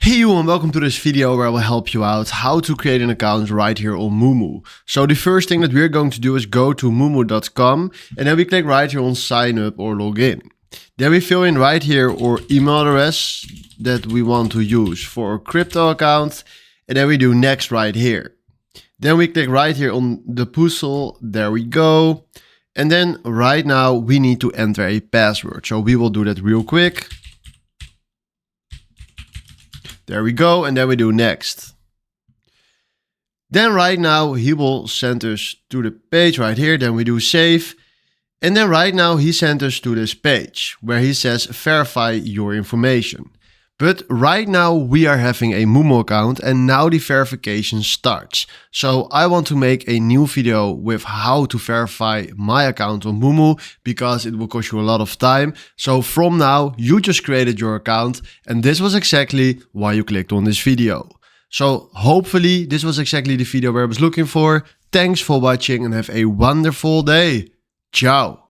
Hey you and welcome to this video where I will help you out how to create an account right here on MooMoo. So the first thing that we're going to do is go to moomoo.com and then we click right here on sign up or log in. Then we fill in right here our email address that we want to use for our crypto account and then we do next right here. Then we click right here on the puzzle, there we go. And then right now we need to enter a password. So we will do that real quick. There we go, and then we do next. Then right now he will send us to the page right here, then we do save. And then right now he sent us to this page where he says verify your information. But right now we are having a MooMoo account and now the verification starts. So I want to make a new video with how to verify my account on MooMoo because it will cost you a lot of time. So from now you just created your account and this was exactly why you clicked on this video. So hopefully this was exactly the video where I was looking for. Thanks for watching and have a wonderful day. Ciao.